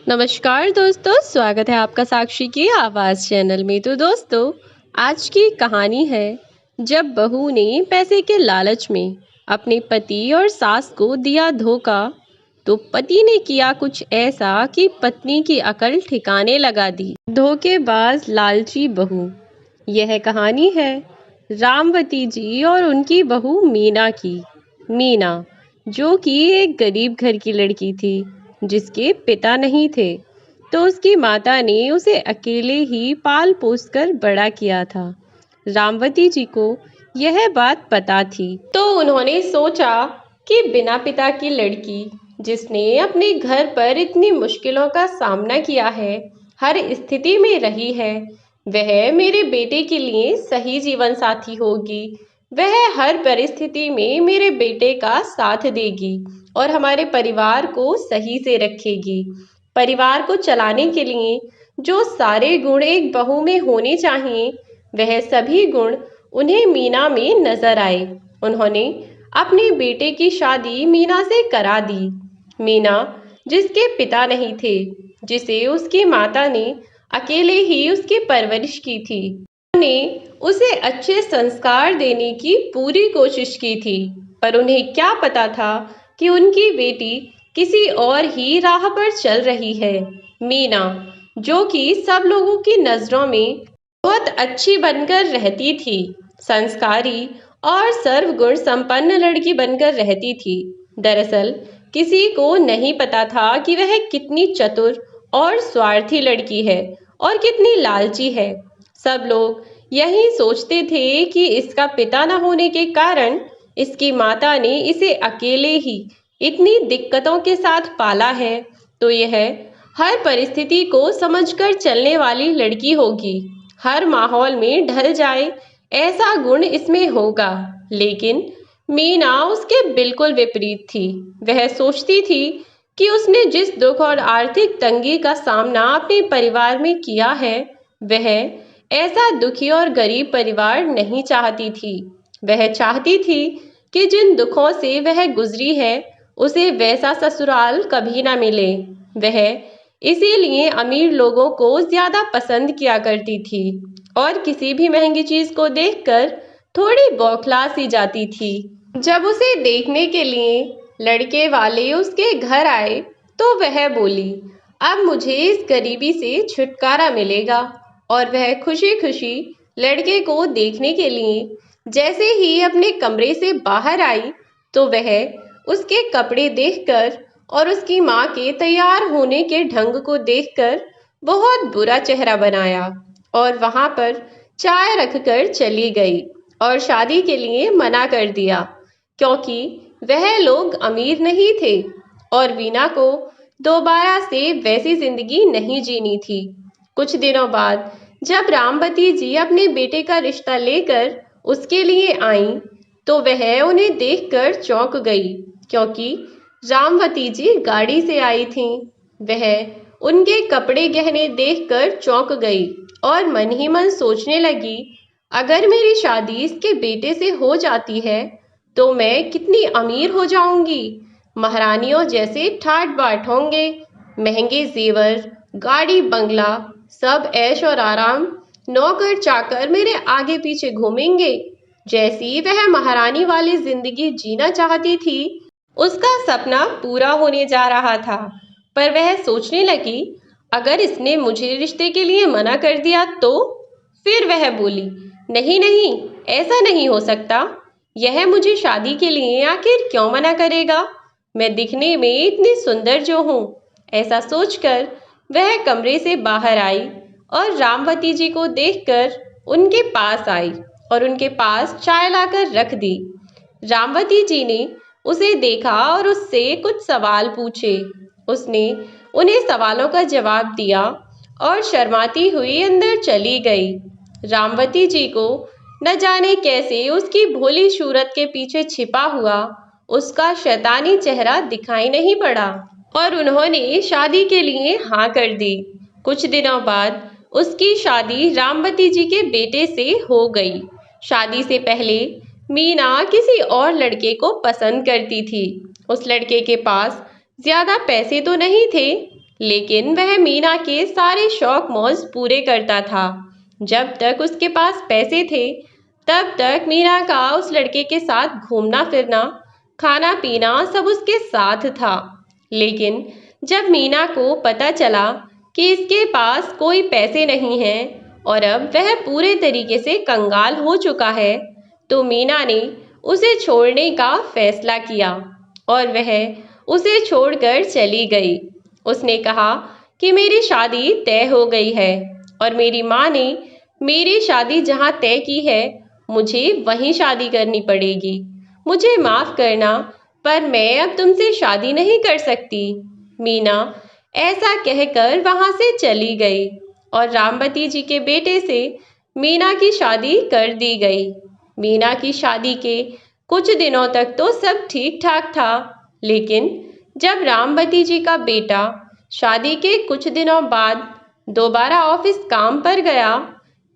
नमस्कार दोस्तों, स्वागत है आपका साक्षी की आवाज़ चैनल में। तो दोस्तों, आज की कहानी है जब बहू ने पैसे के लालच में अपने पति और सास को दिया धोखा, तो पति ने किया कुछ ऐसा कि पत्नी की अकल ठिकाने लगा दी। धोखेबाज लालची बहू। यह कहानी है रामवती जी और उनकी बहू मीना की। मीना, जो कि एक गरीब घर की लड़की थी, जिसके पिता नहीं थे, तो उसकी माता ने उसे अकेले ही पाल पोस कर बड़ा किया था। रामवती जी को यह बात पता थी, तो उन्होंने सोचा कि बिना पिता की लड़की, जिसने अपने घर पर इतनी मुश्किलों का सामना किया है, हर स्थिति में रही है, वह मेरे बेटे के लिए सही जीवन साथी होगी। वह हर परिस्थिति में मेरे बेटे का साथ देगी और हमारे परिवार को सही से रखेगी। परिवार को चलाने के लिए जो सारे गुण एक बहू में होने चाहिए, वह सभी गुण उन्हें मीना में नजर आए। उन्होंने अपने बेटे की शादी मीना से करा दी। मीना, जिसके पिता नहीं थे, जिसे उसकी माता ने अकेले ही उसकी परवरिश की थी, उन्होंने उसे अच्छे संस्कार देने की पूरी कोशिश की थी, पर उन्हें क्या पता था कि उनकी बेटी किसी और ही राह पर चल रही है। मीना, जो कि सब लोगों की नजरों में बहुत अच्छी बनकर रहती थी, संस्कारी और सर्वगुण संपन्न लड़की बनकर रहती थी, दरअसल किसी को नहीं पता था कि वह कितनी चतुर और स्वार्थी लड़की है और कितनी लालची है। सब लोग यही सोचते थे कि इसका पिता न होने के कारण इसकी माता ने इसे अकेले ही इतनी दिक्कतों के साथ पाला है, तो यह हर परिस्थिति को समझकर चलने वाली लड़की होगी, हर माहौल में ढल जाए ऐसा गुण इसमें होगा। लेकिन मीना उसके बिल्कुल विपरीत थी। वह सोचती थी कि उसने जिस दुख और आर्थिक तंगी का सामना अपने परिवार में किया है, वह ऐसा दुखी और गरीब परिवार नहीं चाहती थी। वह चाहती थी कि जिन दुखों से वह गुजरी है, उसे वैसा ससुराल कभी ना मिले। वह इसीलिए अमीर लोगों को ज्यादा पसंद किया करती थी और किसी भी महंगी चीज को देखकर थोड़ी बौखला सी जाती थी। जब उसे देखने के लिए लड़के वाले उसके घर आए, तो वह बोली, अब मुझे इस गरीबी से छुटकारा मिलेगा। और वह खुशी खुशी लड़के को देखने के लिए जैसे ही अपने कमरे से बाहर आई, तो वह उसके कपड़े देखकर और उसकी माँ के तैयार होने के ढंग को देखकर बहुत बुरा चेहरा बनाया और वहां पर चाय रखकर चली गई और शादी के लिए मना कर दिया, क्योंकि वह लोग अमीर नहीं थे और वीना को दोबारा से वैसी जिंदगी नहीं जीनी थी। कुछ दिनों बाद जब रामवती जी अपने बेटे का रिश्ता लेकर उसके लिए आईं, तो वह उन्हें देखकर चौंक गई, क्योंकि रामवती जी गाड़ी से आई थीं। वह उनके कपड़े गहने देखकर चौंक गई और मन ही मन सोचने लगी, अगर मेरी शादी इसके बेटे से हो जाती है, तो मैं कितनी अमीर हो जाऊंगी। महारानियों जैसे ठाट बाट होंगे, महंगे जेवर, गाड़ी बंगला, सब ऐश और आराम, नौकर चाकर मेरे आगे पीछे घूमेंगे। जैसी वह महारानी वाली जिंदगी जीना चाहती थी, उसका सपना पूरा होने जा रहा था। पर वह सोचने लगी, अगर इसने मुझे रिश्ते के लिए मना कर दिया तो? फिर वह बोली, नहीं नहीं, ऐसा नहीं हो सकता। यह मुझे शादी के लिए आखिर क्यों मना करेगा? मैं दिखने में इतनी सुंदर जो हूँ। ऐसा सोचकर वह कमरे से बाहर आई और रामवती जी को देखकर उनके पास आई और उनके पास चाय लाकर रख दी। रामवती जी ने उसे देखा और उससे कुछ सवाल पूछे। उसने उन्हें सवालों का जवाब दिया और शर्माती हुई अंदर चली गई। रामवती जी को न जाने कैसे उसकी भोली सूरत के पीछे छिपा हुआ उसका शैतानी चेहरा दिखाई नहीं पड़ा और उन्होंने शादी के लिए हाँ कर दी। कुछ दिनों बाद उसकी शादी रामवती जी के बेटे से हो गई। शादी से पहले मीना किसी और लड़के को पसंद करती थी। उस लड़के के पास ज्यादा पैसे तो नहीं थे, लेकिन वह मीना के सारे शौक मौज पूरे करता था। जब तक उसके पास पैसे थे तब तक मीना का उस लड़के के साथ घूमना फिरना, खाना पीना सब उसके साथ था। लेकिन जब मीना को पता चला कि इसके पास कोई पैसे नहीं हैं और अब वह पूरे तरीके से कंगाल हो चुका है, तो मीना ने उसे छोड़ने का फैसला किया और वह उसे छोड़कर चली गई। उसने कहा कि मेरी शादी तय हो गई है और मेरी माँ ने मेरी शादी जहाँ तय की है मुझे वहीं शादी करनी पड़ेगी। मुझे माफ करना, पर मैं अब तुमसे शादी नहीं कर सकती। मीना ऐसा कहकर वहां से चली गई और रामवती जी के बेटे से मीना की शादी कर दी गई। मीना की शादी के कुछ दिनों तक तो सब ठीक ठाक था, लेकिन जब रामवती जी का बेटा शादी के कुछ दिनों बाद दोबारा ऑफिस काम पर गया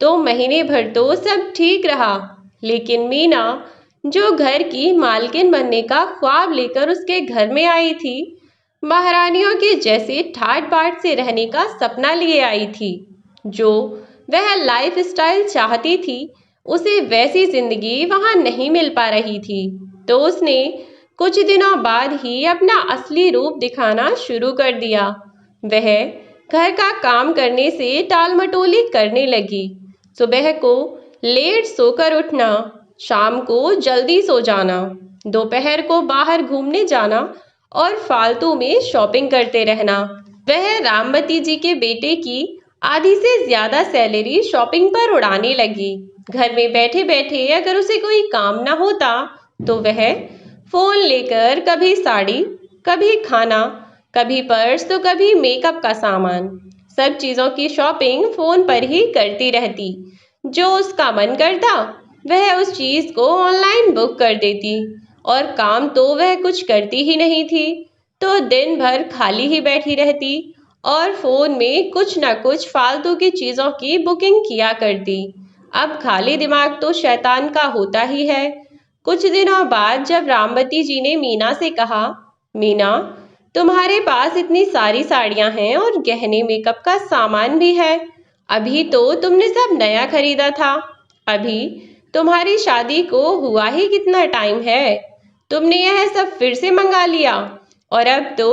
तो महीने भर तो सब ठीक रहा, लेकिन मीना जो घर की मालकिन बनने का ख्वाब लेकर उसके घर में आई थी, महारानियों के जैसे ठाट बाट से रहने का सपना लिए आई थी, जो वह लाइफ स्टाइल चाहती थी, उसे वैसी जिंदगी वहां नहीं मिल पा रही थी। तो उसने कुछ दिनों बाद ही अपना असली रूप दिखाना शुरू कर दिया। वह घर का काम करने से टाल मटोली करने लगी। सुबह को लेट सोकर उठना, शाम को जल्दी सो जाना, दोपहर को बाहर घूमने जाना और फालतू में शॉपिंग करते रहना। वह रामवती जी के बेटे की आधी से ज्यादा सैलरी शॉपिंग पर उड़ाने लगी। घर में बैठे बैठे अगर उसे कोई काम ना होता तो वह फोन लेकर कभी साड़ी, कभी खाना, कभी पर्स तो कभी मेकअप का सामान, सब चीजों की शॉपिंग फोन पर ही करती रहती। जो उसका मन करता वह उस चीज को ऑनलाइन बुक कर देती और काम तो वह कुछ करती ही नहीं थी, तो दिन भर खाली ही बैठी रहती और फोन में कुछ ना कुछ फालतू की चीजों की बुकिंग किया करती। अब खाली दिमाग तो शैतान का होता ही है। कुछ दिनों बाद जब रामवती जी ने मीना से कहा, मीना, तुम्हारे पास इतनी सारी साड़ियां हैं और गहने मेकअप का सामान भी है, अभी तो तुमने सब नया खरीदा था, अभी तुम्हारी शादी को हुआ ही कितना टाइम है, तुमने यह सब फिर से मंगा लिया और अब तो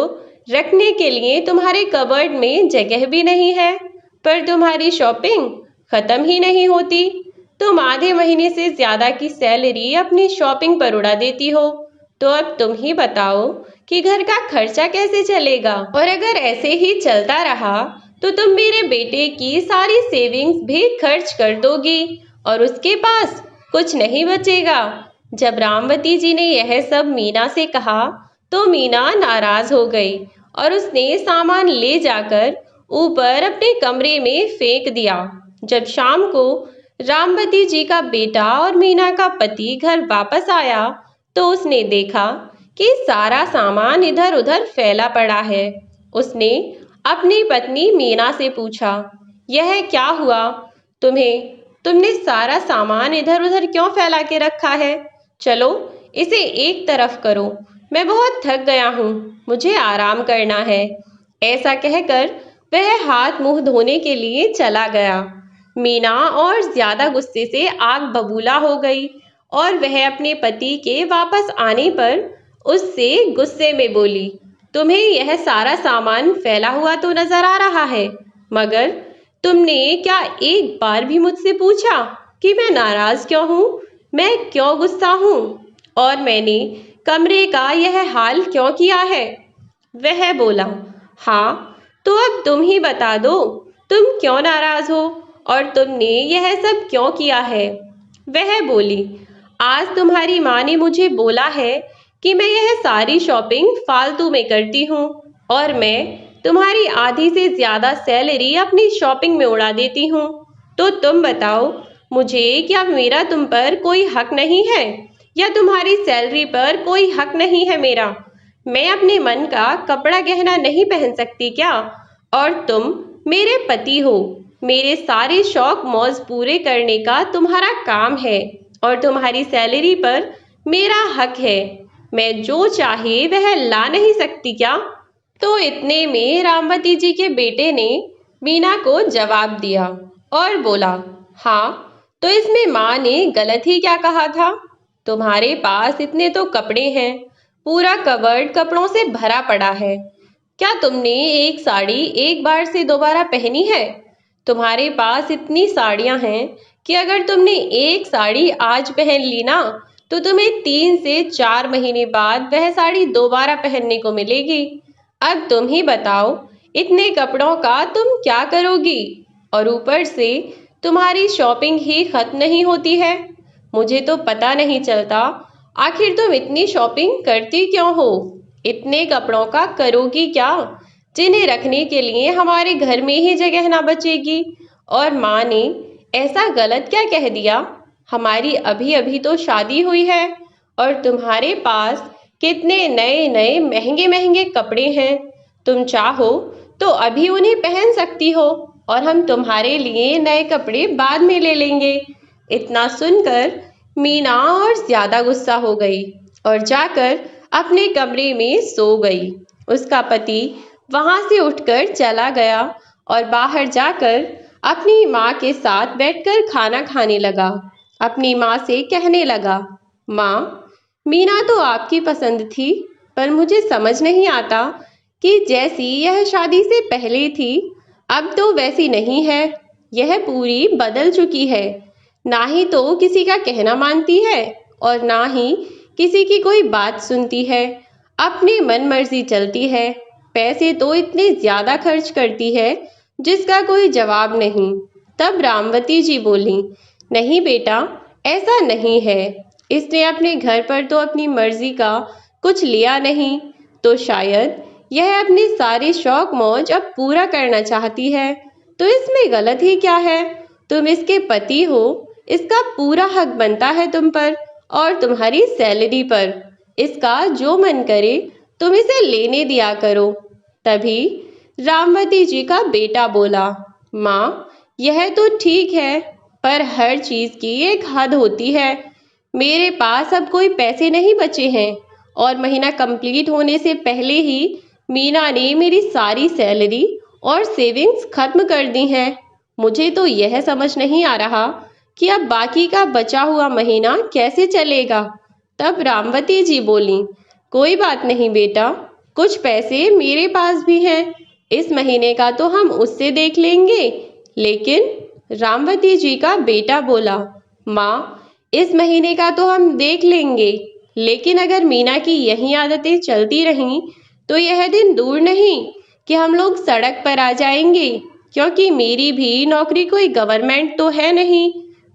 रखने के लिए तुम्हारे कबर्ड में जगह भी नहीं है। पर तुम्हारी शॉपिंग खत्म ही नहीं होती। तुम आधे महीने से ज्यादा की सैलरी अपनी शॉपिंग पर उड़ा देती हो। तो अब तुम ही बताओ कि घर का खर्चा कैसे चलेगा? और अगर ऐसे ही चलता रहा तो तुम मेरे बेटे की सारी सेविंग्स भी खर्च कर दोगी और उसके पास कुछ नहीं बचेगा। जब रामवती जी ने यह सब मीना से कहा तो मीना नाराज हो गई और उसने सामान ले जाकर ऊपर अपने कमरे में फेंक दिया। जब शाम को रामवती जी का बेटा और मीना का पति घर वापस आया तो उसने देखा कि सारा सामान इधर उधर फैला पड़ा है। उसने अपनी पत्नी मीना से पूछा, यह क्या हुआ? तुमने सारा सामान इधर उधर क्यों फैला के रखा है? चलो इसे एक तरफ करो, मैं बहुत थक गया हूँ, मुझे आराम करना है। ऐसा कहकर वह हाथ मुंह धोने के लिए चला गया। मीना और ज्यादा गुस्से से आग बबूला हो गई और वह अपने पति के वापस आने पर उससे गुस्से में बोली, तुम्हें यह सारा सामान फैला हुआ तो नजर आ रहा है, मगर तुमने क्या एक बार भी मुझसे पूछा कि मैं नाराज क्यों हूँ, मैं क्यों गुस्सा हूँ और मैंने कमरे का यह हाल क्यों किया है? वह बोला, हाँ तो अब तुम ही बता दो, तुम क्यों नाराज हो और तुमने यह सब क्यों किया है? वह बोली, आज तुम्हारी माँ ने मुझे बोला है कि मैं यह सारी शॉपिंग फालतू में करती हूँ और मैं तुम्हारी आधी से ज्यादा सैलरी अपनी शॉपिंग में उड़ा देती हूँ। तो तुम बताओ मुझे, क्या मेरा तुम पर कोई हक नहीं है या तुम्हारी सैलरी पर कोई हक नहीं है मेरा? मैं अपने मन का कपड़ा गहना नहीं पहन सकती क्या? और तुम मेरे पति हो, मेरे सारे शौक मौज पूरे करने का तुम्हारा काम है और तुम्हारी सैलरी पर मेरा हक है। मैं जो चाहे वह ला नहीं सकती क्या? तो इतने में रामवती जी के बेटे ने मीना को जवाब दिया और बोला, हाँ तो इसमें माँ ने गलत ही क्या कहा था। तुम्हारे पास इतने तो कपड़े हैं, पूरा कवर्ड कपड़ों से भरा पड़ा है। क्या तुमने एक साड़ी एक बार से दोबारा पहनी है? तुम्हारे पास इतनी साड़ियां हैं कि अगर तुमने एक साड़ी आज पहन ली ना तो तुम्हें 3 से 4 महीने बाद वह साड़ी दोबारा पहनने को मिलेगी। अब तुम ही बताओ, इतने कपड़ों का तुम क्या करोगी? और ऊपर से तुम्हारी शॉपिंग ही खत्म नहीं होती है। मुझे तो पता नहीं चलता आखिर तुम इतनी शॉपिंग करती क्यों हो। इतने कपड़ों का करोगी क्या जिन्हें रखने के लिए हमारे घर में ही जगह ना बचेगी। और माँ ने ऐसा गलत क्या कह दिया? हमारी अभी अभी तो शादी हुई है और तुम्हारे पास कितने नए नए महंगे महंगे कपड़े हैं। तुम चाहो तो अभी उन्हें पहन सकती हो और हम तुम्हारे लिए नए कपड़े बाद में ले लेंगे। इतना सुनकर मीना और ज्यादा गुस्सा हो गई और जाकर अपने कमरे में सो गई। उसका पति वहां से उठकर चला गया और बाहर जाकर अपनी माँ के साथ बैठकर खाना खाने लगा। अपनी माँ से कहने लगा, माँ मीना तो आपकी पसंद थी, पर मुझे समझ नहीं आता कि जैसी यह शादी से पहले थी अब तो वैसी नहीं है। यह पूरी बदल चुकी है। ना ही तो किसी का कहना मानती है और ना ही किसी की कोई बात सुनती है। अपनी मन मर्जी चलती है। पैसे तो इतने ज्यादा खर्च करती है जिसका कोई जवाब नहीं। तब रामवती जी बोली, नहीं बेटा, ऐसा नहीं है। इसने अपने घर पर तो अपनी मर्जी का कुछ लिया नहीं, तो शायद यह अपने सारे शौक मौज अब पूरा करना चाहती है। तो इसमें गलत ही क्या है? तुम इसके पति हो, इसका पूरा हक बनता है तुम पर और तुम्हारी सैलरी पर। इसका जो मन करे तुम इसे लेने दिया करो। तभी रामवती जी का बेटा बोला, माँ यह तो ठीक है, पर हर चीज की एक हद होती है। मेरे पास अब कोई पैसे नहीं बचे हैं और महीना कंप्लीट होने से पहले ही मीना ने मेरी सारी सैलरी और सेविंग्स खत्म कर दी हैं। मुझे तो यह समझ नहीं आ रहा कि अब बाकी का बचा हुआ महीना कैसे चलेगा। तब रामवती जी बोली, कोई बात नहीं बेटा, कुछ पैसे मेरे पास भी हैं, इस महीने का तो हम उससे देख लेंगे। लेकिन रामवती जी का बेटा बोला, माँ इस महीने का तो हम देख लेंगे, लेकिन अगर मीना की यही आदतें चलती रहीं तो यह दिन दूर नहीं कि हम लोग सड़क पर आ जाएंगे। क्योंकि मेरी भी नौकरी कोई गवर्नमेंट तो है नहीं,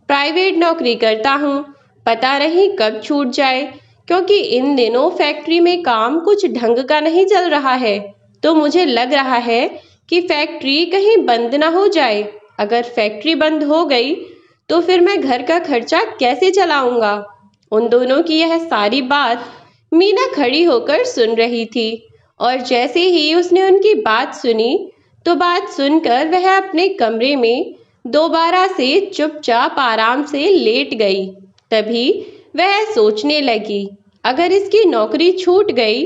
प्राइवेट नौकरी करता हूँ। पता नहीं कब छूट जाए, क्योंकि इन दिनों फैक्ट्री में काम कुछ ढंग का नहीं चल रहा है। तो मुझे लग रहा है कि फैक्ट्री कहीं बंद ना हो जाए। अगर फैक्ट्री बंद हो गई तो फिर मैं घर का खर्चा कैसे चलाऊंगा। उन दोनों की यह सारी बात मीना खड़ी होकर सुन रही थी और जैसे ही उसने उनकी बात सुनी तो बात सुनकर वह अपने कमरे में दोबारा से चुपचाप आराम से लेट गई। तभी वह सोचने लगी, अगर इसकी नौकरी छूट गई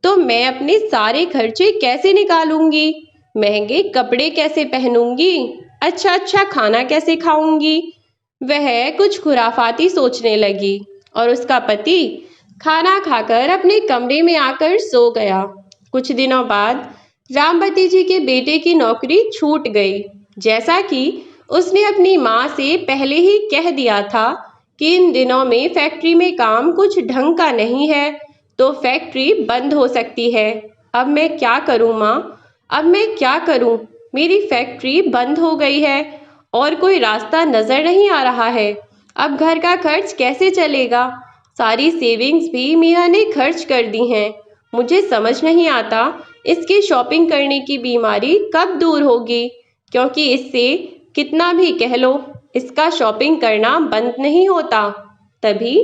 तो मैं अपने सारे खर्चे कैसे निकालूंगी, महंगे कपड़े कैसे पहनूंगी, अच्छा अच्छा खाना कैसे खाऊंगी। वह कुछ खुराफाती सोचने लगी और उसका पति खाना खाकर अपने कमरे में आकर सो गया। कुछ दिनों बाद रामवती जी के बेटे की नौकरी छूट गई। जैसा कि उसने अपनी माँ से पहले ही कह दिया था कि इन दिनों में फैक्ट्री में काम कुछ ढंग का नहीं है, तो फैक्ट्री बंद हो सकती है। अब मैं क्या करूँ माँ, अब मैं क्या करूँ? मेरी फैक्ट्री बंद हो गई है और कोई रास्ता नजर नहीं आ रहा है। अब घर का खर्च कैसे चलेगा? सारी सेविंग्स भी मीना ने खर्च कर दी हैं। मुझे समझ नहीं आता इसकी शॉपिंग करने की बीमारी कब दूर होगी, क्योंकि इससे कितना भी कह लो इसका शॉपिंग करना बंद नहीं होता। तभी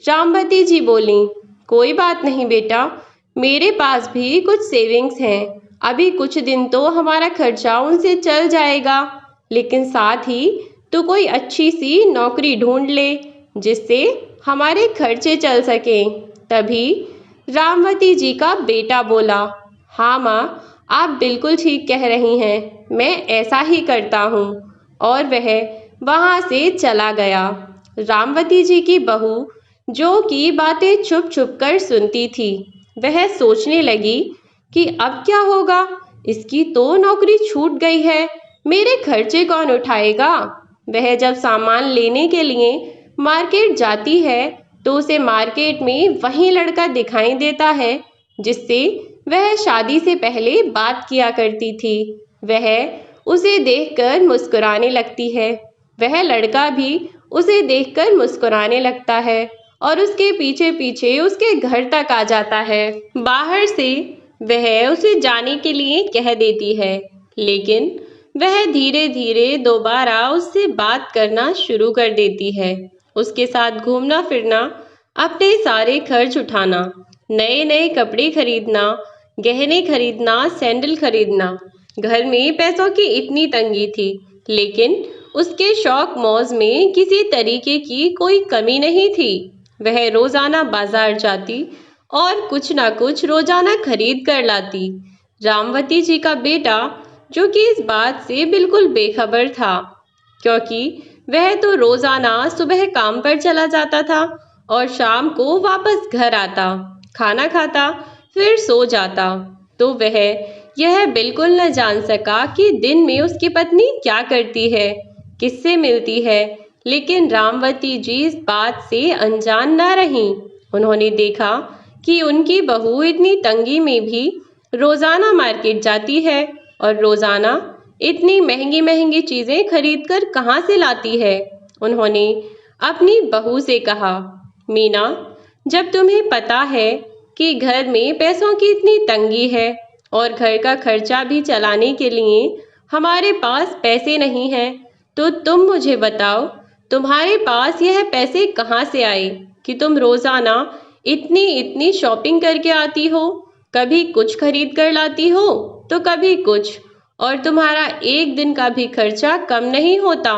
रामवती जी बोली, कोई बात नहीं बेटा, मेरे पास भी कुछ सेविंग्स हैं। अभी कुछ दिन तो हमारा खर्चा उनसे चल जाएगा, लेकिन साथ ही तू कोई अच्छी सी नौकरी ढूंढ ले जिससे हमारे खर्चे चल सकें। तभी रामवती जी का बेटा बोला, हाँ माँ, आप बिल्कुल ठीक कह रही हैं, मैं ऐसा ही करता हूँ। और वह वहाँ से चला गया। रामवती जी की बहू, जो कि बातें छुप छुप कर सुनती थी, वह सोचने लगी कि अब क्या होगा। इसकी तो नौकरी छूट गई है, मेरे खर्चे कौन उठाएगा। वह जब सामान लेने के लिए मार्केट जाती है तो उसे मार्केट में वही लड़का दिखाई देता है जिससे वह शादी से पहले बात किया करती थी। वह उसे देखकर मुस्कुराने लगती है। वह लड़का भी उसे देखकर मुस्कुराने लगता है और उसके पीछे पीछे उसके घर तक आ जाता है। बाहर से वह उसे जाने के लिए कह देती है, लेकिन वह धीरे धीरे दोबारा उससे बात करना शुरू कर देती है। उसके साथ घूमना फिरना, अपने सारे खर्च उठाना, नए नए कपड़े खरीदना, गहने खरीदना, सैंडल खरीदना। घर में पैसों की इतनी तंगी थी, लेकिन उसके शौक मौज में किसी तरीके की कोई कमी नहीं थी। वह रोजाना बाजार जाती और कुछ ना कुछ रोजाना खरीद कर लाती। रामवती जी का बेटा, जो कि इस बात से बिल्कुल बेखबर था, क्योंकि वह तो रोजाना सुबह काम पर चला जाता था और शाम को वापस घर आता, खाना खाता, फिर सो जाता। तो वह यह बिल्कुल न जान सका कि दिन में उसकी पत्नी क्या करती है, किससे मिलती है। लेकिन रामवती जी इस बात से अनजान न रहीं। उन्होंने देखा कि उनकी बहू इतनी तंगी में भी रोजाना मार्केट जाती है और रोजाना इतनी महंगी महंगी चीजें खरीद कर कहाँ से लाती है। उन्होंने अपनी बहू से कहा, मीना, जब तुम्हें पता है कि घर में पैसों की इतनी तंगी है और घर का खर्चा भी चलाने के लिए हमारे पास पैसे नहीं हैं, तो तुम मुझे बताओ, तुम्हारे पास यह पैसे कहाँ से आए कि तुम रोजाना इतनी इतनी शॉपिंग करके आती हो। कभी कुछ खरीद कर लाती हो तो कभी कुछ, और तुम्हारा एक दिन का भी खर्चा कम नहीं होता।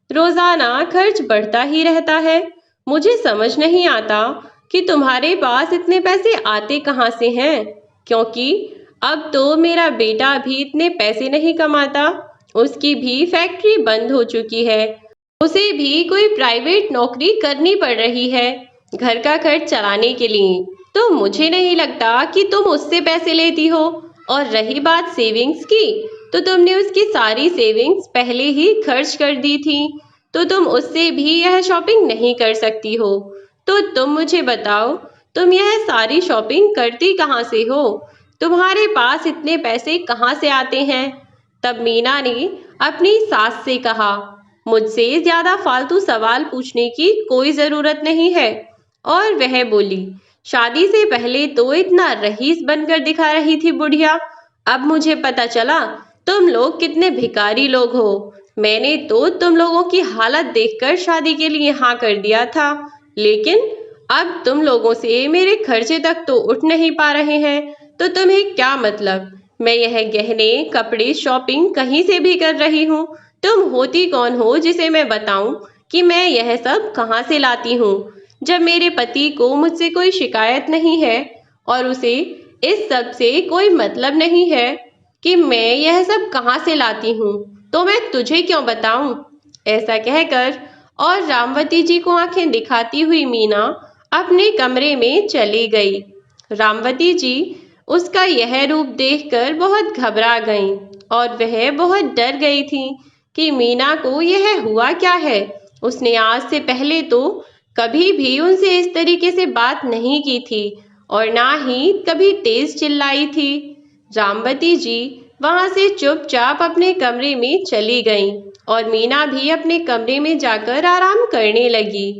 रोजाना खर्च बढ़ता ही रहता है। मुझे समझ नहीं आता कि तुम्हारे पास इतने पैसे आते कहाँ से हैं, क्योंकि अब तो मेरा बेटा भी इतने पैसे नहीं कमाता। उसकी भी फैक्ट्री बंद हो चुकी है, उसे भी कोई प्राइवेट नौकरी करनी पड़ रही है घर का खर्च चलाने के लिए। तो मुझे नहीं लगता कि तुम उससे पैसे लेती हो। और रही बात सेविंग्स की, तो तुमने उसकी सारी सेविंग्स पहले ही खर्च कर दी थी, तो तुम उससे भी यह शॉपिंग नहीं कर सकती हो। तो तुम मुझे बताओ, तुम यह सारी शॉपिंग करती कहाँ से हो? तुम्हारे पास इतने पैसे कहाँ से आते हैं? तब मीना ने अपनी सास से कहा, मुझसे ज्यादा फालतू सवाल पूछने की कोई जरूरत नहीं है। और वह बोली, शादी से पहले तो इतना रईस बनकर दिखा रही थी बुढ़िया, अब मुझे पता चला तुम लोग कितने भिखारी लोग हो। मैंने तो तुम लोगों की हालत देखकर शादी के लिए हाँ कर दिया था, लेकिन अब तुम लोगों से मेरे खर्चे तक तो उठ नहीं पा रहे हैं, तो तुम्हें क्या मतलब मैं यह गहने कपड़े शॉपिंग कहीं से भी कर रही हूँ? तुम होती कौन हो जिसे मैं बताऊं कि मैं यह सब कहाँ से लाती हूँ, जब मेरे पति को मुझसे कोई शिकायत नहीं है और उसे इस सब से कोई मतलब नहीं है कि मैं यह सब कहाँ से लाती हूँ, तो मैं तुझे क्यों बताऊं? ऐसा कहकर और रामवती जी को आंखें दिखाती हुई मीना अपने कमरे में चली गई। रामवती जी उसका यह रूप देखकर बहुत घबरा गईं और वह बहुत डर गई थी कि मीना को यह हुआ क्या है। उसने आज से पहले तो कभी भी उनसे इस तरीके से बात नहीं की थी और ना ही कभी तेज चिल्लाई थी। रामवती जी वहां से चुपचाप अपने कमरे में चली गईं और मीना भी अपने कमरे में जाकर आराम करने लगी।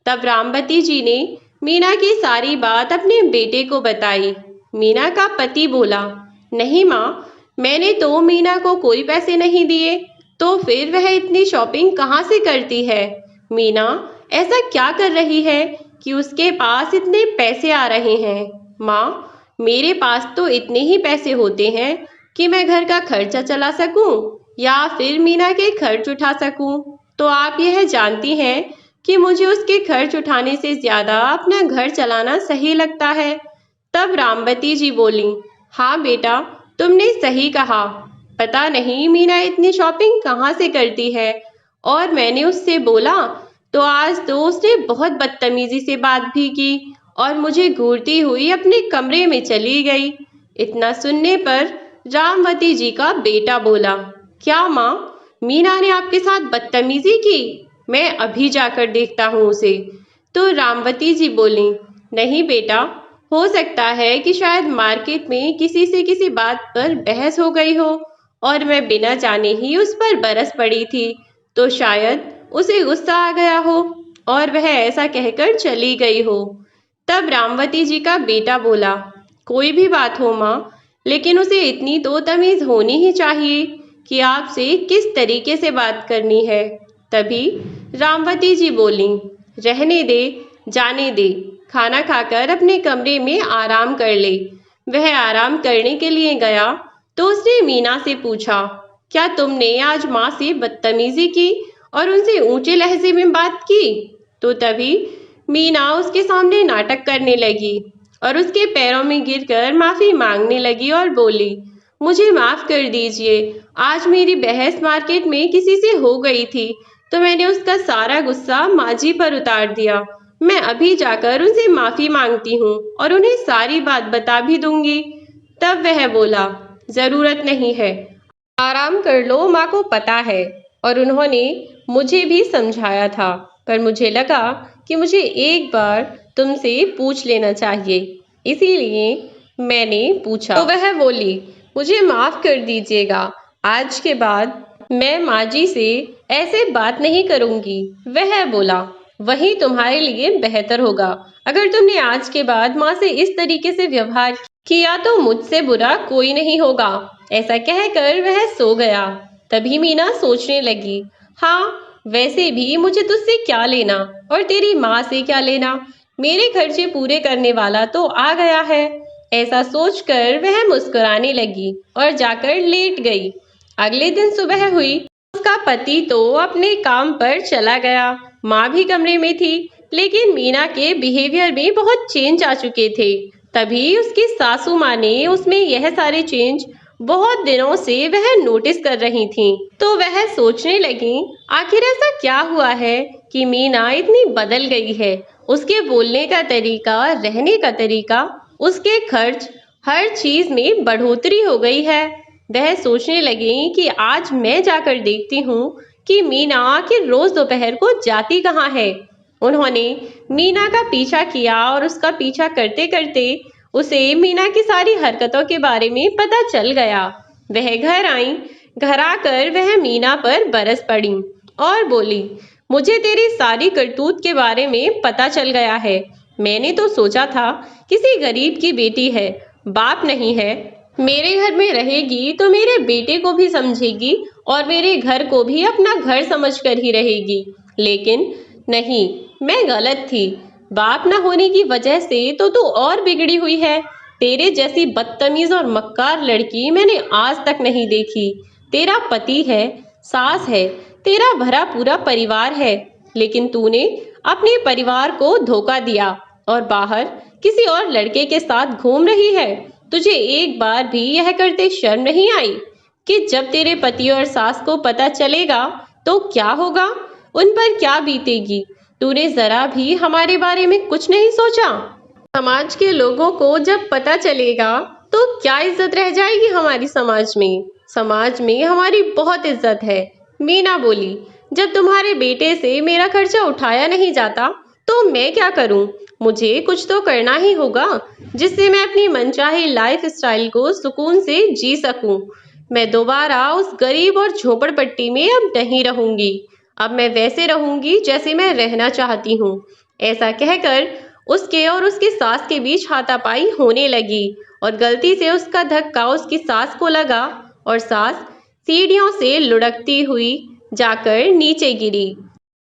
तब रामवती जी ने मीना की सारी बात अपने बेटे को बताई। मीना का पति बोला, नहीं माँ, मैंने तो मीना को कोई पैसे नहीं दिए, तो फिर वह इतनी शॉपिंग कहाँ से करती है? मीना ऐसा क्या कर रही है कि उसके पास इतने पैसे आ रहे हैं? माँ, मेरे पास तो इतने ही पैसे होते हैं कि मैं घर का खर्चा चला सकूं या फिर मीना के खर्च उठा सकूं। तो आप यह जानती हैं कि मुझे उसके खर्च उठाने से ज्यादा अपना घर चलाना सही लगता है। तब रामवती जी बोली, हाँ बेटा, तुमने सही कहा। पता नहीं मीना इतनी शॉपिंग कहाँ से करती है। और मैंने उससे बोला तो आज तो उसने बहुत बदतमीजी से बात भी की और मुझे घूरती हुई अपने कमरे में चली गई। इतना सुनने पर रामवती जी का बेटा बोला, क्या माँ, मीना ने आपके साथ बदतमीजी की? मैं अभी जाकर देखता हूँ उसे। तो रामवती जी बोली, नहीं बेटा, हो सकता है कि शायद मार्केट में किसी से किसी बात पर बहस हो गई हो और मैं बिना जाने ही उस पर बरस पड़ी थी, तो शायद उसे गुस्सा आ गया हो और वह ऐसा कहकर चली गई हो। तब रामवती जी का बेटा बोला, कोई भी बात हो माँ, लेकिन उसे इतनी तो तमीज होनी ही चाहिए कि आपसे किस तरीके से बात करनी है। तभी रामवती जी बोली, रहने दे, जाने दे, खाना खाकर अपने कमरे में आराम कर ले। वह आराम करने के लिए गया तो उसने मीना से पूछा, क्या तुमने आज माँ से बदतमीजी की और उनसे ऊंचे लहजे में बात की? तो तभी मीना उसके सामने नाटक करने लगी और उसके पैरों में गिरकर माफी मांगने लगी और बोली, मुझे माफ कर दीजिए, आज मेरी बहस मार्केट में किसी से हो गई थी तो मैंने उसका सारा गुस्सा माँ जी पर उतार दिया। मैं अभी जाकर उनसे माफी मांगती हूँ और उन्हें सारी बात बता भी दूंगी। तब वह बोला, जरूरत नहीं है, आराम कर लो, माँ को पता है और उन्होंने मुझे भी समझाया था, पर मुझे लगा कि मुझे एक बार तुमसे पूछ लेना चाहिए, इसीलिए मैंने पूछा। तो वह बोली, मुझे माफ कर दीजिएगा, आज के बाद मैं माँ जी से ऐसे बात नहीं करूंगी। वह बोला, वही तुम्हारे लिए बेहतर होगा। अगर तुमने आज के बाद माँ से इस तरीके से व्यवहार किया तो मुझसे बुरा कोई नहीं होगा। ऐसा कहकर वह सो गया। तभी मीना सोचने लगी, हाँ, वैसे भी मुझे तुझसे क्या लेना और तेरी माँ से क्या लेना, मेरे खर्चे पूरे करने वाला तो आ गया है। ऐसा सोचकर वह मुस्कुराने लगी और जाकर लेट गई। अगले दिन सुबह हुई, उसका पति तो अपने काम पर चला गया, माँ भी कमरे में थी, लेकिन मीना के बिहेवियर में बहुत चेंज आ चुके थे। तभी उसकी सासू माँ ने उसमें यह सारे चेंज बहुत दिनों से वह नोटिस कर रही थी। तो वह सोचने लगी, आखिर ऐसा क्या हुआ है कि मीना इतनी बदल गई है। उसके बोलने का तरीका, रहने का तरीका, उसके खर्च, हर चीज में बढ़ोतरी हो गई है। वह सोचने लगी कि आज मैं जाकर देखती हूँ कि मीना आखिर रोज दोपहर को जाती कहाँ है। उन्होंने मीना का पीछा किया और उसका पीछा करते करते उसे मीना की सारी हरकतों के बारे में पता चल गया। वह घर आई, घर आकर वह मीना पर बरस पड़ी और बोली, मुझे तेरी सारी करतूत के बारे में पता चल गया है। मैंने तो सोचा था किसी गरीब की बेटी है, बाप नहीं है, मेरे घर में रहेगी तो मेरे बेटे को भी समझेगी और मेरे घर को भी अपना घर समझकर ही रहेगी। लेकिन नहीं, मैं गलत थी। बाप न होने की वजह से तो तू और बिगड़ी हुई है। तेरे जैसी बदतमीज और मक्कार लड़की मैंने आज तक नहीं देखी। तेरा पति है, सास है, तेरा भरा पूरा परिवार है, लेकिन तूने अपने परिवार को धोखा दिया और बाहर किसी और लड़के के साथ घूम रही है। तुझे एक बार भी यह करते शर्म नहीं आई कि जब तेरे पति और सास को पता चलेगा तो क्या होगा, उन पर क्या बीतेगी? तूने जरा भी हमारे बारे में कुछ नहीं सोचा? समाज के लोगों को जब पता चलेगा तो क्या इज्जत रह जाएगी हमारी समाज में? समाज में हमारी बहुत इज्जत है। मीना बोली, जब तुम्हारे बेटे से मेरा खर्चा उठाया नहीं जाता तो मैं क्या करूं? मुझे कुछ तो करना ही होगा जिससे मैं अपनी मनचाही लाइफ स्टाइल को सुकून से जी सकूं। मैं दोबारा उस गरीब और झोपड़पट्टी में अब नहीं रहूंगी। अब मैं वैसे रहूंगी जैसे मैं रहना चाहती हूँ। ऐसा कहकर उसके और उसकी सास के बीच हाथापाई होने लगी और गलती से उसका धक्का उसकी सास को लगा और सास सीढ़ियों से लुढ़कती हुई जाकर नीचे गिरी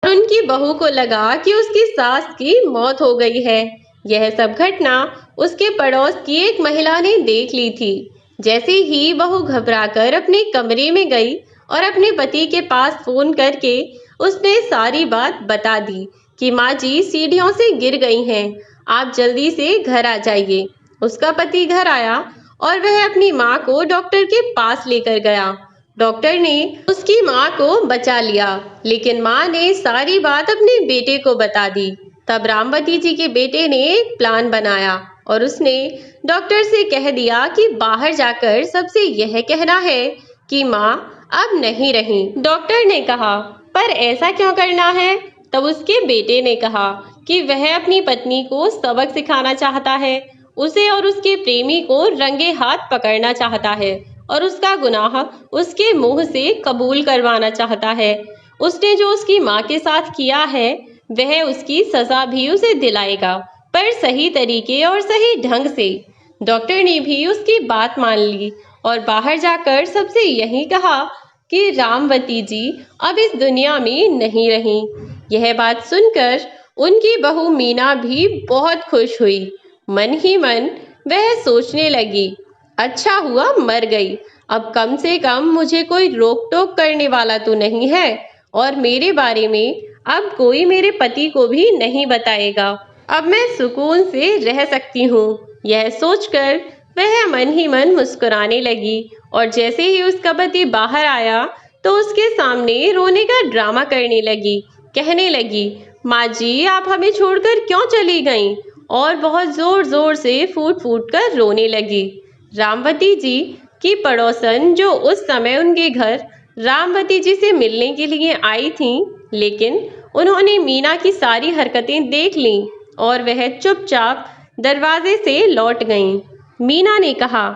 और उनकी बहू को लगा कि उसकी सास की मौत हो गई है। यह सब घटना उसके पड़ोस की एक महिला ने देख ली थी। जैसे ही बहू घबराकर अपने कमरे में गई और अपने पति के पास फोन करके उसने सारी बात बता दी कि माँ जी सीढ़ियों से गिर गई हैं, आप जल्दी से घर आ जाइए। उसका पति घर आया और वह अपनी माँ को डॉक्टर के पास लेकर गया। डॉक्टर ने उसकी माँ को बचा लिया, लेकिन माँ ने सारी बात अपने बेटे को बता दी। तब रामवती जी के बेटे ने एक प्लान बनाया और उसने डॉक्टर से कह दिया कि बाहर जाकर सबसे यह कहना है कि माँ अब नहीं रही। डॉक्टर ने कहा, पर ऐसा क्यों करना है? तब उसके बेटे ने कहा कि वह अपनी पत्नी को सबक सिखाना चाहता है, उसे और उसके प्रेमी को रंगे हाथ पकड़ना चाहता है और उसका गुनाह उसके मुंह से कबूल करवाना चाहता है। उसने जो उसकी माँ के साथ किया है वह उसकी सजा भी उसे दिलाएगा, पर सही तरीके और सही ढंग से। डॉक्टर ने भी उसकी बात मान ली और बाहर जाकर सबसे यही कहा कि रामवती जी अब इस दुनिया में नहीं रही। यह बात सुनकर उनकी बहू मीना भी बहुत खुश हुई। मन ही मन वह सोचने लगी, अच्छा हुआ मर गई, अब कम से कम मुझे कोई रोक टोक करने वाला तो नहीं है और मेरे बारे में अब कोई मेरे पति को भी नहीं बताएगा। अब मैं सुकून से रह सकती हूँ। यह सोचकर वह मन ही मन मुस्कुराने लगी और जैसे ही उसका पति बाहर आया तो उसके सामने रोने का ड्रामा करने लगी। कहने लगी, माँ जी आप हमें छोड़कर क्यों चली गईं? और बहुत जोर जोर से फूट फूट कर रोने लगी। रामवती जी की पड़ोसन जो उस समय उनके घर रामवती जी से मिलने के लिए आई थीं, लेकिन उन्होंने मीना की सारी हरकतें देख लीं और वह चुपचाप दरवाजे से लौट गईं। मीना ने कहा,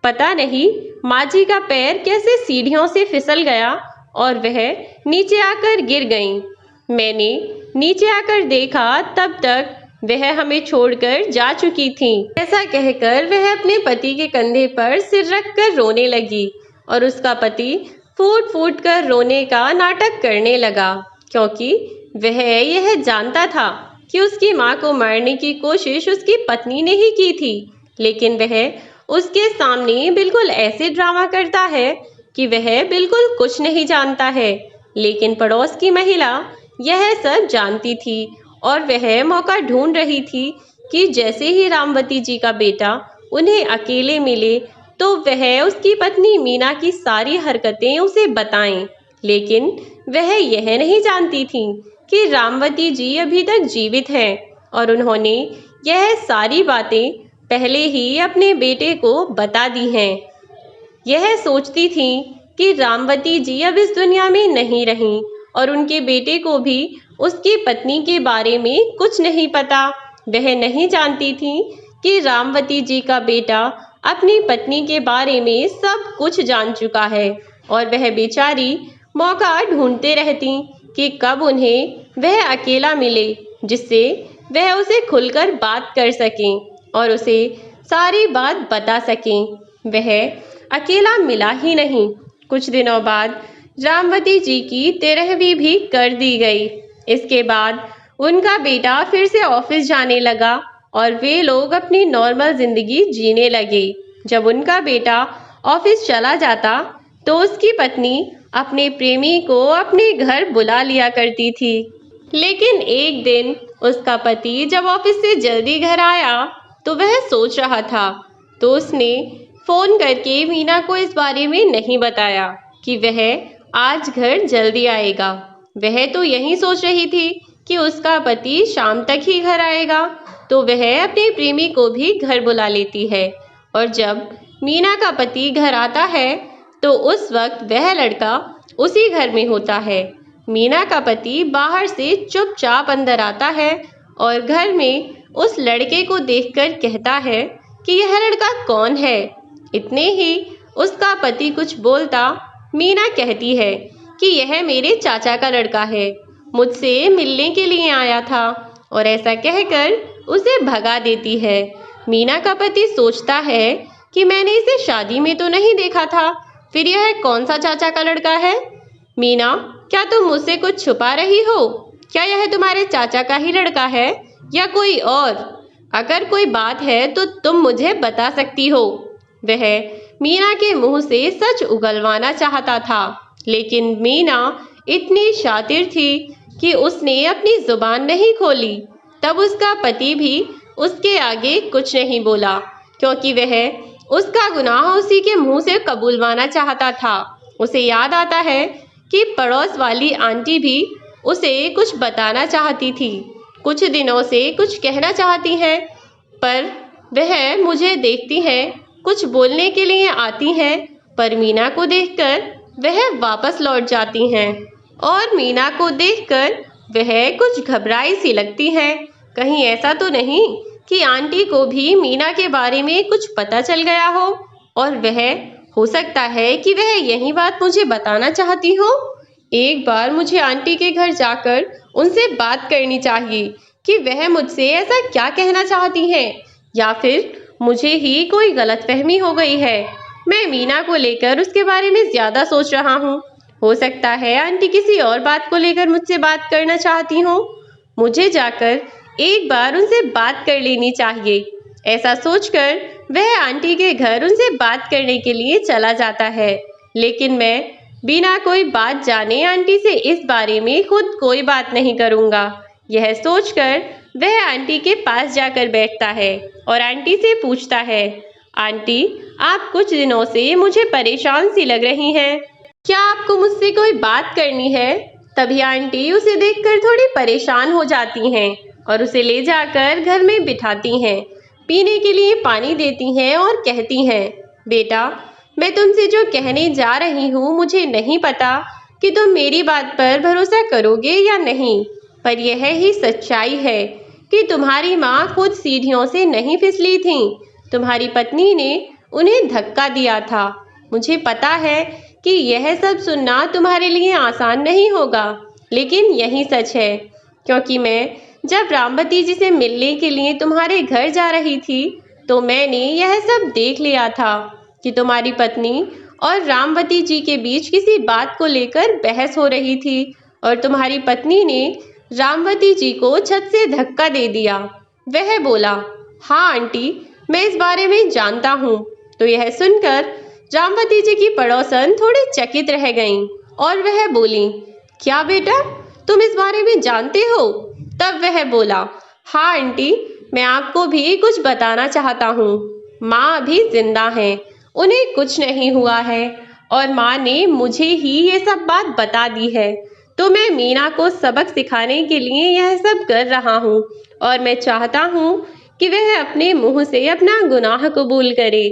पता नहीं माँ जी का पैर कैसे सीढ़ियों से फिसल गया और वह नीचे आकर गिर गईं। मैंने नीचे आकर देखा तब तक वह हमें छोड़कर जा चुकी थी। ऐसा कहकर वह अपने पति के कंधे पर सिर रखकर रोने लगी और उसका पति फूट फूट कर रोने का नाटक करने लगा, क्योंकि वह यह जानता था कि उसकी माँ को मारने की कोशिश उसकी पत्नी ने ही की थी, लेकिन वह उसके सामने बिल्कुल ऐसे ड्रामा करता है कि वह बिल्कुल कुछ नहीं जानता है। लेकिन पड़ोस की महिला यह सब जानती थी और वह मौका ढूंढ रही थी कि जैसे ही रामवती जी का बेटा उन्हें अकेले मिले तो वह उसकी पत्नी मीना की सारी हरकतें उसे बताएं। लेकिन वह यह नहीं जानती थी कि रामवती जी अभी तक जीवित हैं और उन्होंने यह सारी बातें पहले ही अपने बेटे को बता दी हैं। यह सोचती थी कि रामवती जी अब इस दुनिया में नहीं रहीं और उनके बेटे को भी उसकी पत्नी के बारे में कुछ नहीं पता। वह नहीं जानती थी कि रामवती जी का बेटा अपनी पत्नी के बारे में सब कुछ जान चुका है और वह बेचारी मौका ढूंढते रहती कि कब उन्हें वह अकेला मिले, जिससे वह उसे खुलकर बात कर सकें और उसे सारी बात बता सकें। वह अकेला मिला ही नहीं, कुछ दिनों बाद रामवती जी की 13वीं भी कर दी गई। इसके बाद उनका बेटा फिर से ऑफिस जाने लगा और वे लोग अपनी नॉर्मल जिंदगी जीने लगे। जब उनका बेटा ऑफिस चला जाता तो उसकी पत्नी अपने प्रेमी को अपने घर बुला लिया करती थी। लेकिन एक दिन उसका पति जब ऑफिस से जल्दी घर आया तो वह सोच रहा था, तो उसने फोन करके मीना को इस बारे में नहीं बताया कि वह आज घर जल्दी आएगा। वह तो यही सोच रही थी कि उसका पति शाम तक ही घर आएगा, तो वह अपने प्रेमी को भी घर बुला लेती है। और जब मीना का पति घर आता है तो उस वक्त वह लड़का उसी घर में होता है। मीना का पति बाहर से चुपचाप अंदर आता है और घर में उस लड़के को देखकर कहता है कि यह लड़का कौन है। इतने ही उसका पति कुछ बोलता, मीना कहती है कि यह मेरे चाचा का लड़का है, मुझसे मिलने के लिए आया था, और ऐसा कहकर उसे भगा देती है। मीना का पति सोचता है कि मैंने इसे शादी में तो नहीं देखा था, फिर यह कौन सा चाचा का लड़का है। मीना, क्या तुम मुझसे कुछ छुपा रही हो? क्या यह तुम्हारे चाचा का ही लड़का है या कोई और? अगर कोई बात है तो तुम मुझे बता सकती हो। वह मीना के मुंह से सच उगलवाना चाहता था, लेकिन मीना इतनी शातिर थी कि उसने अपनी जुबान नहीं खोली। तब उसका पति भी उसके आगे कुछ नहीं बोला, क्योंकि वह उसका गुनाह उसी के मुंह से कबूलवाना चाहता था। उसे याद आता है कि पड़ोस वाली आंटी भी उसे कुछ बताना चाहती थी, कुछ दिनों से कुछ कहना चाहती हैं, पर वह मुझे देखती है, कुछ बोलने के लिए आती हैं, पर मीना को देखकर वह वापस लौट जाती हैं और मीना को देखकर वह कुछ घबराई सी लगती है। कहीं ऐसा तो नहीं कि आंटी को भी मीना के बारे में कुछ पता चल गया हो और वह हो सकता है कि वह यही बात मुझे बताना चाहती हो। एक बार मुझे आंटी के घर जाकर उनसे बात करनी चाहिए कि वह मुझसे ऐसा क्या कहना चाहती हैं, या फिर मुझे ही कोई गलतफहमी हो गई है। मैं मीना को लेकर उसके बारे में ज़्यादा सोच रहा हूँ। हो सकता है आंटी किसी और बात को लेकर मुझसे बात करना चाहती हो। मुझे जाकर एक बार उनसे बात कर लेनी चाहिए। ऐसा सोचकर वह आंटी के घर उनसे बात करने के लिए चला जाता है। लेकिन मैं बिना कोई बात जाने आंटी से इस बारे में खुद कोई बात नहीं करूँगा। यह सोचकर वह आंटी के पास जाकर बैठता है और आंटी से पूछता है, आंटी, आप कुछ दिनों से मुझे परेशान सी लग रही हैं। क्या आपको मुझसे कोई बात करनी है? तभी आंटी उसे देखकर थोड़ी परेशान हो जाती हैं और उसे ले जाकर घर में बिठाती हैं, पीने के लिए पानी देती हैं और कहती हैं, बेटा, मैं तुमसे जो कहने जा रही हूँ मुझे नहीं पता कि तुम मेरी बात पर भरोसा करोगे या नहीं, पर यह ही सच्चाई है कि तुम्हारी माँ खुद सीढ़ियों से नहीं फिसली थी। तुम्हारी पत्नी ने उन्हें धक्का दिया था। मुझे पता है कि यह सब सुनना तुम्हारे लिए आसान नहीं होगा, लेकिन यही सच है, क्योंकि मैं जब रामवती जी से मिलने के लिए तुम्हारे घर जा रही थी तो मैंने यह सब देख लिया था कि तुम्हारी पत्नी और रामवती जी के बीच किसी बात को लेकर बहस हो रही थी और तुम्हारी पत्नी ने रामवती जी को छत से धक्का दे दिया। वह बोला, हाँ आंटी, मैं इस बारे में जानता हूँ। तो यह सुनकर रामवती जी की पड़ोसन थोड़ी चकित रह गईं और वह बोली, क्या बेटा, तुम इस बारे में जानते हो? तब वह बोला, हाँ आंटी, मैं आपको भी कुछ बताना चाहता हूँ। माँ अभी जिंदा हैं, उन्हें कुछ नहीं हुआ है और माँ ने मुझे ही ये सब बात बता दी है। तो मैं मीना को सबक सिखाने के लिए यह सब कर रहा हूँ और मैं चाहता हूँ कि वह अपने मुंह से अपना गुनाह कबूल करे,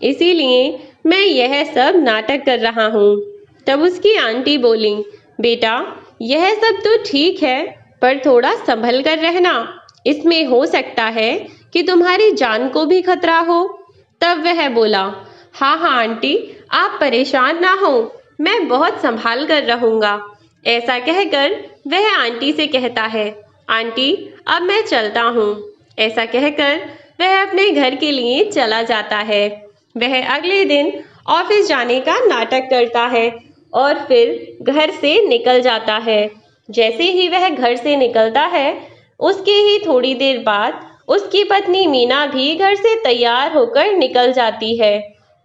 इसीलिए मैं यह सब नाटक कर रहा हूँ। तब उसकी आंटी बोली, बेटा, यह सब तो ठीक है, पर थोड़ा संभल कर रहना, इसमें हो सकता है कि तुम्हारी जान को भी खतरा हो। तब वह बोला, हाँ हाँ आंटी, आप परेशान ना हो, मैं बहुत संभाल कर रहूँगा। ऐसा कहकर वह आंटी से कहता है, आंटी, अब मैं चलता हूँ। ऐसा कहकर वह अपने घर के लिए चला जाता है। वह अगले दिन ऑफिस जाने का नाटक करता है और फिर घर से निकल जाता है। जैसे ही वह घर से निकलता है, उसके ही थोड़ी देर बाद उसकी पत्नी मीना भी घर से तैयार होकर निकल जाती है।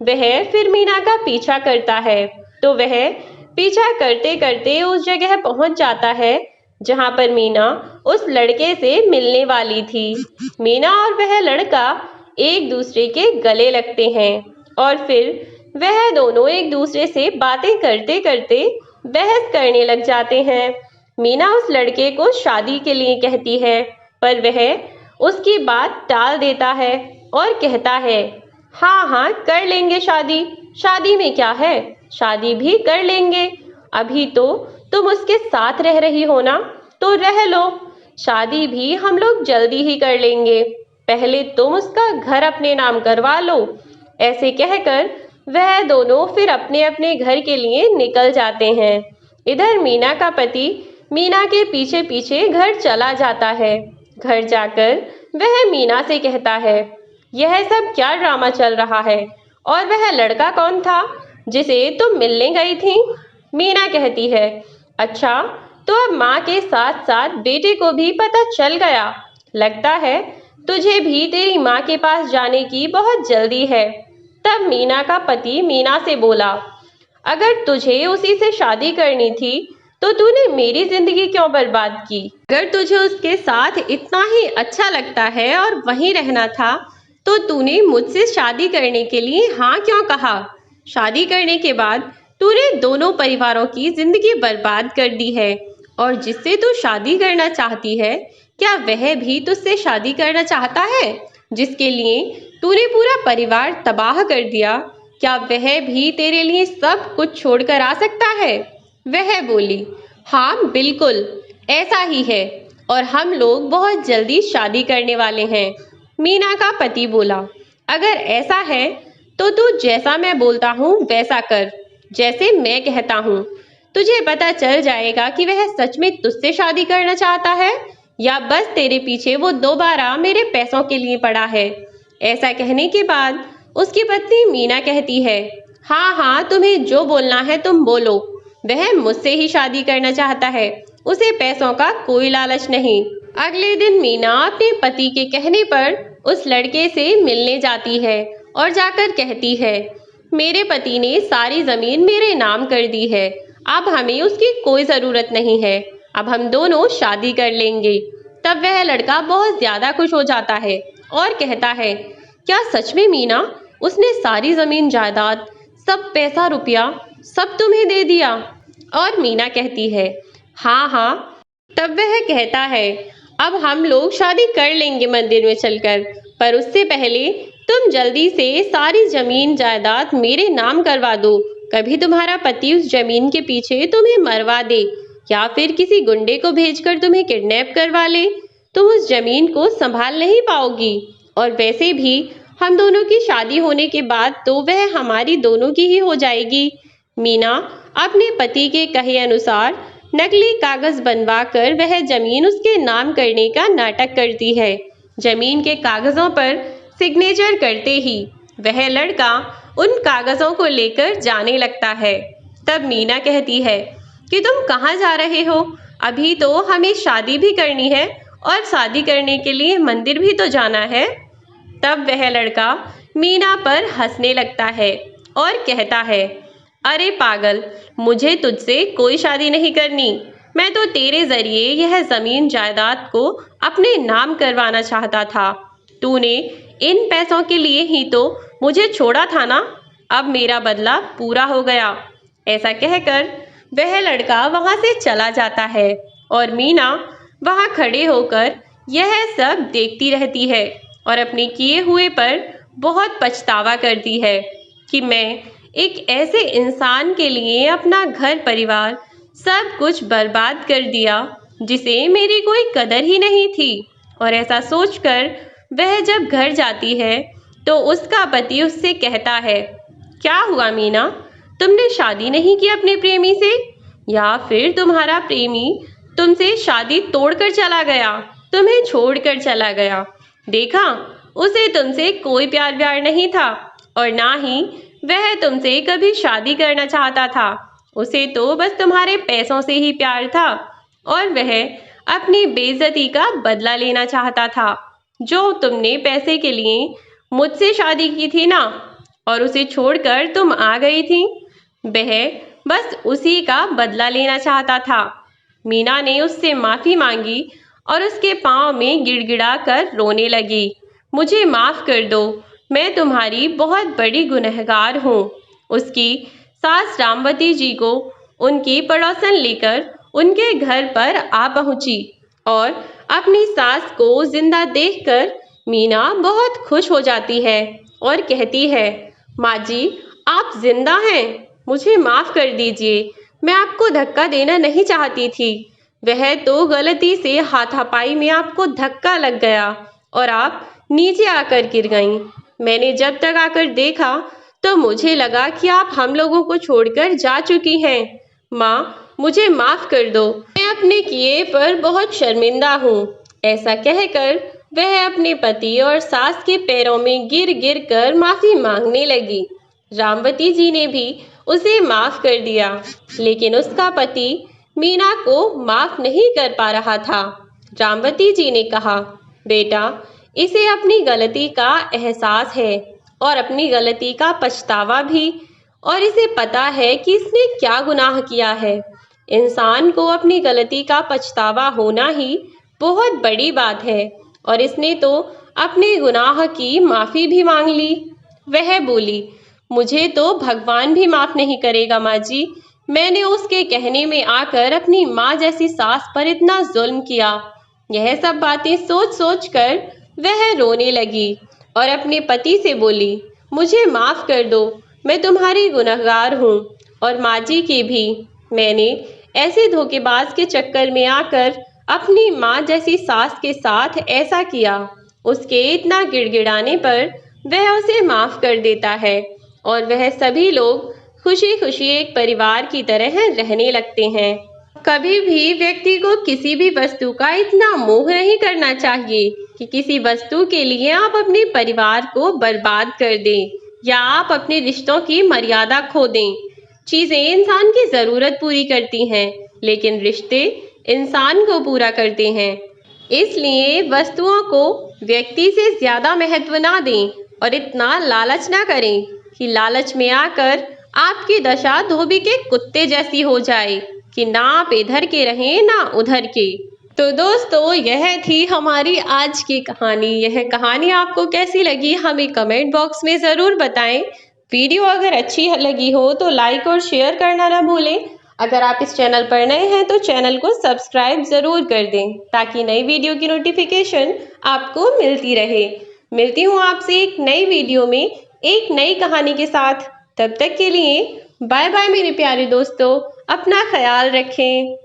वह फिर मीना का पीछा करता है, तो वह पीछा करते करते उस जगह पहुंच जाता है जहां पर मीना उस लड़के से मिलने वाली थी। मीना और वह लड़का एक दूसरे के गले लगते हैं और फिर वह दोनों एक दूसरे से बातें करते करते बहस करने लग जाते हैं। मीना उस लड़के को शादी के लिए कहती है, पर वह उसकी बात टाल देता है और कहता है, हाँ हाँ कर लेंगे शादी, शादी में क्या है, शादी भी कर लेंगे, अभी तो तुम उसके साथ रह रही हो ना, तो रह लो, शादी भी हम लोग जल्दी ही कर लेंगे, पहले तुम उसका घर अपने नाम करवा लो। ऐसे कहकर वह दोनों फिर अपने अपने घर के लिए निकल जाते हैं। इधर मीना का पति मीना के पीछे पीछे घर चला जाता है। घर जाकर वह मीना से कहता है, यह सब क्या ड्रामा चल रहा है और वह लड़का कौन था जिसे तुम मिलने गई थी? मीना कहती है, अच्छा, तो अब माँ के साथ साथ बेटे को भी पता चल गया, लगता है तुझे भी तेरी माँ के पास जाने की बहुत जल्दी है। तब मीना का पति मीना से बोला, अगर तुझे उसी से शादी करनी थी तो तूने मेरी जिंदगी क्यों बर्बाद की? अगर तुझे उसके साथ इतना ही अच्छा लगता है और वहीं रहना था तो तूने मुझसे शादी करने के लिए हाँ क्यों कहा? शादी करने के बाद तूने दोनों परिवारों की जिंदगी बर्बाद कर दी है, और जिससे तू शादी करना चाहती है, क्या वह भी तुझसे शादी करना चाहता है? जिसके लिए तूने पूरा परिवार तबाह कर दिया, क्या वह भी तेरे लिए सब कुछ छोड़कर आ सकता है? वह बोली, हाँ बिल्कुल, ऐसा ही है, और हम लोग बहुत जल्दी शादी करने वाले हैं। मीना का पति बोला, अगर ऐसा है तो तू जैसा मैं बोलता हूँ वैसा कर, जैसे मैं कहता हूँ। तुझे पता चल जाएगा कि वह सच में तुझसे शादी करना चाहता है या बस तेरे पीछे वो दोबारा मेरे पैसों के लिए पड़ा है। ऐसा कहने के बाद उसकी पत्नी मीना कहती है, हाँ हाँ, तुम्हें जो बोलना है तुम बोलो। वह मुझसे ही शादी करना चाहता है, उसे पैसों का कोई लालच नहीं। अगले दिन मीना अपने पति के कहने पर उस लड़के से मिलने जाती है और जाकर कहती है, मेरे पति ने सारी जमीन मेरे नाम कर दी है, अब हमें उसकी कोई जरूरत नहीं है, अब हम दोनों शादी कर लेंगे। तब वह लड़का बहुत ज्यादा खुश हो जाता है और कहता है, क्या सच में मीना, उसने सारी जमीन जायदाद, सब पैसा रुपया सब तुम्हें दे दिया? और मीना कहती है, हाँ हाँ। तब वह कहता है, अब हम लोग शादी कर लेंगे मंदिर में चलकर, पर उससे पहले तुम जल्दी से सारी जमीन जायदाद मेरे नाम करवा दो। कभी तुम्हारा पति उस जमीन के पीछे तुम्हें मरवा दे या फिर किसी गुंडे को भेजकर तुम्हें किडनैप करवा ले, तुम उस जमीन को संभाल नहीं पाओगी। और वैसे भी हम दोनों की शादी होने के बाद तो वह हमारी दोनों की ही हो जाएगी। मीना अपने पति के कहे अनुसार नकली कागज बनवाकर वह जमीन उसके नाम करने का नाटक करती है। जमीन के कागजों पर सिग्नेचर करते ही वह लड़का उन कागजों को लेकर जाने लगता है। तब मीना कहती है कि तुम कहाँ जा रहे हो? अभी तो हमें शादी भी करनी है और शादी करने के लिए मंदिर भी तो जाना है। तब वह लड़का मीना पर हंसने लगता है और कहता है, अरे पागल, मुझे तुझसे कोई शादी नहीं करनी। मैं तो तेरे जरिए यह जमीन जायदाद को अपने नाम करवाना चाहता था। तूने इन पैसों के लिए ही तो मुझे छोड़ा था ना। अब मेरा बदला पूरा हो गया। ऐसा कहकर वह लड़का वहां से चला जाता है और मीना वहां खड़े होकर यह सब देखती रहती है और अपने किए हुए पर बहुत पछतावा करती है कि मैं एक ऐसे इंसान के लिए अपना घर परिवार सब कुछ बर्बाद कर दिया जिसे मेरी कोई कदर ही नहीं थी। और ऐसा सोचकर वह जब घर जाती है तो उसका पति उससे कहता है, क्या हुआ मीना, तुमने शादी नहीं की अपने प्रेमी से, या फिर तुम्हारा प्रेमी तुमसे शादी तोड़कर चला गया, तुम्हें छोड़कर चला गया? देखा, उसे तुमसे कोई प्यार व्यार नहीं था और ना ही वह तुमसे कभी शादी करना चाहता था। उसे तो बस तुम्हारे पैसों से ही प्यार था और वह अपनी बेइज्जती का बदला लेना चाहता था। जो तुमने पैसे के लिए मुझसे शादी की थी ना, और उसे छोड़कर तुम आ गई थी, वह बस उसी का बदला लेना चाहता था। मीना ने उससे माफी मांगी और उसके पांव में गिड़गिड़ा कर रोने लगी। मुझे माफ कर दो, मैं तुम्हारी बहुत बड़ी गुनहगार हूँ। उसकी सास रामवती जी को उनकी पड़ोसन लेकर उनके घर पर आ पहुंची और अपनी सास को जिंदा देखकर मीना बहुत खुश हो जाती है और कहती है, माँ जी, आप जिंदा हैं, मुझे माफ कर दीजिए, मैं आपको धक्का देना नहीं चाहती थी। वह तो गलती से हाथापाई में आपको धक्का लग गया और आप नीचे आकर गिर गईं। मैंने जब तक आकर देखा तो मुझे लगा कि आप हम लोगों को छोड़कर जा चुकी हैं। माँ, मुझे माफ कर दो, मैं अपने किए पर बहुत शर्मिंदा हूँ। ऐसा कहकर वह अपने पति और सास के पैरों में गिर गिर कर माफी मांगने लगी। रामवती जी ने भी उसे माफ कर दिया, लेकिन उसका पति मीना को माफ नहीं कर पा रहा था। रामवती जी ने कहा, बेटा, इसे अपनी गलती का एहसास है और अपनी गलती का पछतावा भी, और इसे पता है कि इसने क्या गुनाह किया है। इंसान को अपनी गलती का पछतावा होना ही बहुत बड़ी बात है, और इसने तो अपने गुनाह की माफ़ी भी मांग ली। वह बोली, मुझे तो भगवान भी माफ़ नहीं करेगा माँ जी। मैंने उसके कहने में आकर अपनी माँ जैसी सास पर इतना जुल्म किया। यह सब बातें सोच सोच कर वह रोने लगी और अपने पति से बोली, मुझे माफ़ कर दो, मैं तुम्हारी गुनहगार हूँ और माँ जी की भी। मैंने ऐसे धोखेबाज के चक्कर में आकर अपनी माँ जैसी सास के साथ ऐसा किया। उसके इतना गिड़गिड़ाने पर वह उसे माफ़ कर देता है और वह सभी लोग खुशी खुशी एक परिवार की तरह रहने लगते हैं। कभी भी व्यक्ति को किसी भी वस्तु का इतना मोह नहीं करना चाहिए कि किसी वस्तु के लिए आप अपने परिवार को बर्बाद कर दें या आप अपने रिश्तों की मर्यादा खो दें। चीजें इंसान की जरूरत पूरी करती हैं, लेकिन रिश्ते इंसान को पूरा करते हैं। इसलिए वस्तुओं को व्यक्ति से ज्यादा महत्व ना दें और इतना लालच ना करें कि लालच में आकर आपकी दशा धोबी के कुत्ते जैसी हो जाए कि ना आप इधर के रहें ना उधर के। तो दोस्तों, यह थी हमारी आज की कहानी। यह कहानी आपको कैसी लगी हमें कमेंट बॉक्स में ज़रूर बताएं। वीडियो अगर अच्छी लगी हो तो लाइक और शेयर करना ना भूलें। अगर आप इस चैनल पर नए हैं तो चैनल को सब्सक्राइब ज़रूर कर दें ताकि नई वीडियो की नोटिफिकेशन आपको मिलती रहे। मिलती हूँ आपसे एक नई वीडियो में एक नई कहानी के साथ। तब तक के लिए बाय बाय मेरे प्यारे दोस्तों, अपना ख्याल रखें।